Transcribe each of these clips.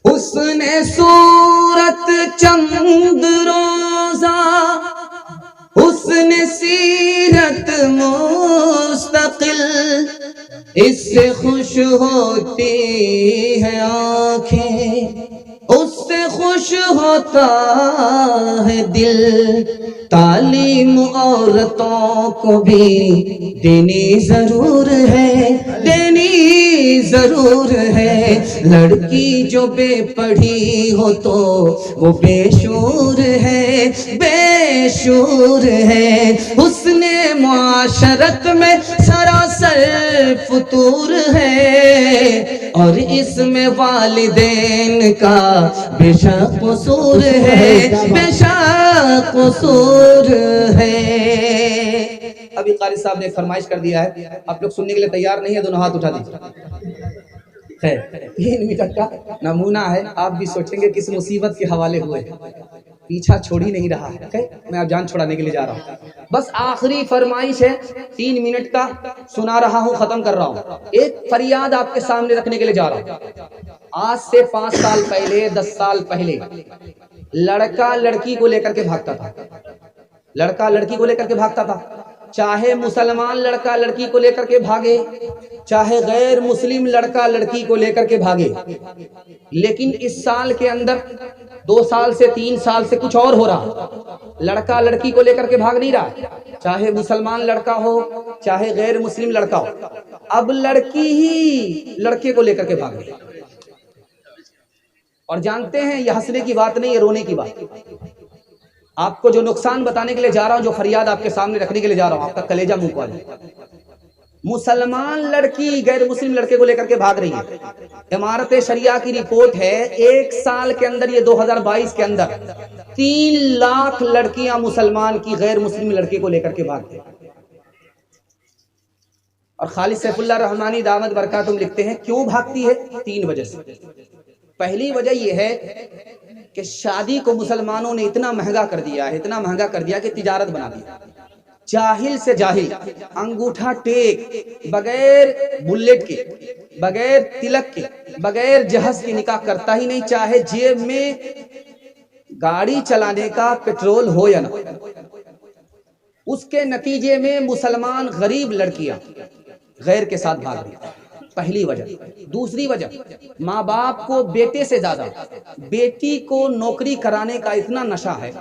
حسن صورت چند روزہ، حسن سیرت مستقل، اس سے خوش ہوتی ہے آنکھیں، اس سے خوش ہوتا ہے دل۔ تعلیم عورتوں کو بھی دینی ضرور ہے، دینی ضرور ہے۔ لڑکی جو بے پڑھی ہو تو وہ بے شعور ہے، بے شعور ہے۔ حسن معاشرت میں سراسر فطور ہے، اور اس میں والدین کا بے شک قصور ہے، بے شک قصور ہے۔ ابھی قاری صاحب نے ایک فرمائش کر دیا ہے، آپ لوگ سننے کے لیے تیار نہیں ہے؟ دونوں ہاتھ اٹھا دیجیے۔ خیر، 3 منٹ کا نمونہ ہے، آپ بھی سوچیں گے کس مصیبت کے حوالے ہوئے، پیچھا چھوڑ ہی نہیں رہا ہے۔ میں اب جان چھڑانے کے لیے جا رہا ہوں، بس آخری فرمائش ہے، 3 منٹ کا سنا رہا ہوں، ختم کر رہا ہوں۔ ایک فریاد آپ کے سامنے رکھنے کے لیے جا رہا ہوں۔ آج سے 5 سال پہلے، 10 سال پہلے لڑکا لڑکی کو لے کر کے بھاگتا تھا، لڑکا لڑکی کو لے کر کے بھاگتا تھا، چاہے مسلمان لڑکا لڑکی کو لے کر کے بھاگے، چاہے غیر مسلم لڑکا لڑکی کو لے کر کے بھاگے۔ لیکن اس سال کے اندر، 2 سال سے 3 سال سے کچھ اور ہو رہا، لڑکا لڑکی کو لے کر کے بھاگ نہیں رہا، چاہے مسلمان لڑکا ہو چاہے غیر مسلم لڑکا ہو، اب لڑکی ہی لڑکے کو لے کر کے بھاگ رہی۔ اور جانتے ہیں یہ ہنسنے کی بات نہیں، یہ رونے کی بات۔ آپ کو جو نقصان بتانے کے لیے جا رہا ہوں، جو فریاد آپ کے سامنے رکھنے کے لیے جا رہا ہوں، آپ کا کلیجہ منہ کھول جائے۔ مسلمان لڑکی غیر مسلم لڑکے کو لے کر کے بھاگ رہی ہے۔ امارت شریعہ کی رپورٹ ہے، 1 سال کے اندر، یہ 2022 کے اندر 3 لاکھ لڑکیاں مسلمان کی غیر مسلم لڑکے کو لے کر کے بھاگتے ہیں۔ اور خالد سیف اللہ رحمانی دامت برکاتہم لکھتے ہیں کیوں بھاگتی ہے؟ 3 وجہ سے۔ پہلی وجہ یہ ہے کہ شادی کو مسلمانوں نے اتنا مہنگا کر دیا ہے، اتنا مہنگا کر دیا کہ تجارت بنا دیا۔ جاہل سے جاہل انگوٹھا ٹیک، بغیر بلیٹ کے، بغیر تلک کے، بغیر جہاز کے نکاح کرتا ہی نہیں، چاہے جیب میں گاڑی چلانے کا پیٹرول ہو یا نہ۔ اس کے نتیجے میں مسلمان غریب لڑکیاں غیر کے ساتھ بھاگ رہی ہیں، پہلی وجہ۔ دوسری وجہ، ماں باپ کو بیٹے سے زیادہ بیٹی کو نوکری کرانے کا اتنا نشہ ہے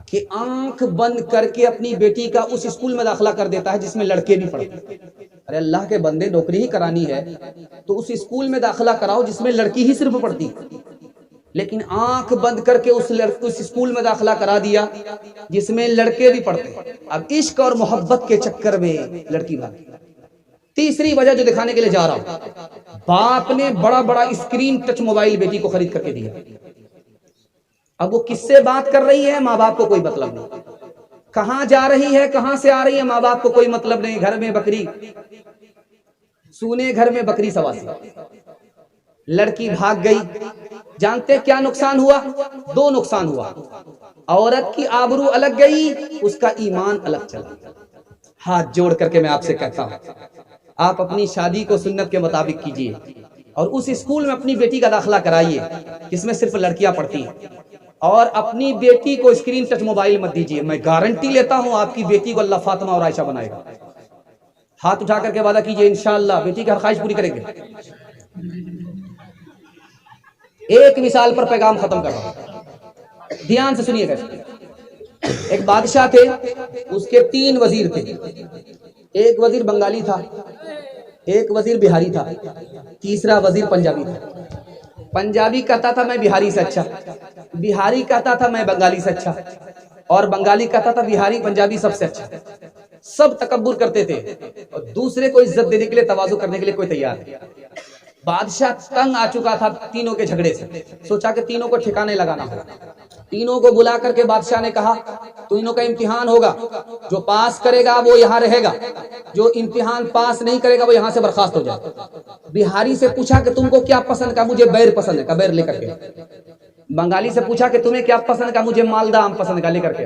کہ آنکھ بند کر کے اپنی بیٹی کا اس اسکول میں داخلہ کر دیتا ہے جس میں لڑکے بھی پڑھتے۔ ارے اللہ کے بندے، نوکری ہی کرانی ہے تو اس اسکول میں داخلہ کراؤ جس میں لڑکی ہی صرف پڑھتی، لیکن آنکھ بند کر کے اس اسکول میں داخلہ کرا دیا جس میں لڑکے بھی پڑھتے۔ اب عشق اور محبت کے چکر میں لڑکی بھاگی۔ تیسری وجہ جو دکھانے کے لیے جا رہا ہوں، باپ نے بڑا بڑا اسکرین ٹچ موبائل بیٹی کو خرید کر کے دیا۔ اب وہ کس سے بات کر رہی ہے، ماں باپ کو کوئی مطلب نہیں، کہاں جا رہی ہے، کہاں سے آ رہی ہے، ماں باپ کو کوئی مطلب نہیں۔ گھر میں بکری سونے، گھر میں بکری سواسی، لڑکی بھاگ گئی۔ جانتے کیا نقصان ہوا؟ 2 نقصان ہوا، عورت کی آبرو الگ گئی، اس کا ایمان الگ چلا۔ ہاتھ جوڑ کر کے میں آپ سے کہتا ہوں، آپ اپنی شادی کو سنت کے مطابق کیجیے، اور اس اسکول میں اپنی بیٹی کا داخلہ کرائیے جس میں صرف لڑکیاں پڑھتی ہیں، اور اپنی بیٹی کو اسکرین ٹچ موبائل مت دیجیے۔ میں گارنٹی لیتا ہوں آپ کی بیٹی کو اللہ فاطمہ اور عائشہ بنائے گا۔ ہاتھ اٹھا کر کے وعدہ کیجیے انشاءاللہ بیٹی کی ہر خواہش پوری کریں گے۔ ایک مثال پر پیغام ختم کر رہا ہوں، دھیان سے سنیے گا۔ ایک بادشاہ تھے، اس کے 3 وزیر تھے، ایک وزیر بنگالی تھا، ایک وزیر بہاری تھا، تیسرا وزیر پنجابی تھا۔ پنجابی کہتا تھا میں بہاری سے اچھا، بہاری کہتا تھا میں بنگالی سے اچھا، اور بنگالی کہتا تھا بہاری پنجابی سب سے اچھا۔ سب تکبر کرتے تھے اور دوسرے کو عزت دینے کے لیے، تواضع کرنے کے لیے کوئی تیار نہیں۔ بادشاہ تنگ آ چکا تھا تینوں کے جھگڑے سے، سوچا کہ تینوں کو ٹھکانے لگانا ہوگا۔ تینوں کو بلا کر کے بادشاہ نے کہا تینوں کا امتحان ہوگا، جو پاس کرے گا وہ یہاں رہے گا، جو امتحان پاس نہیں کرے گا وہ یہاں سے برخاست ہو جائے۔ بہاری سے پوچھا کہ تم کو کیا پسند؟ کا مجھے بیر پسند ہے، کا بیر لے کر کے۔ بنگالی سے پوچھا کہ تمہیں کیا پسند؟ کا مجھے مالدہ آم پسند، کا لے کر کے۔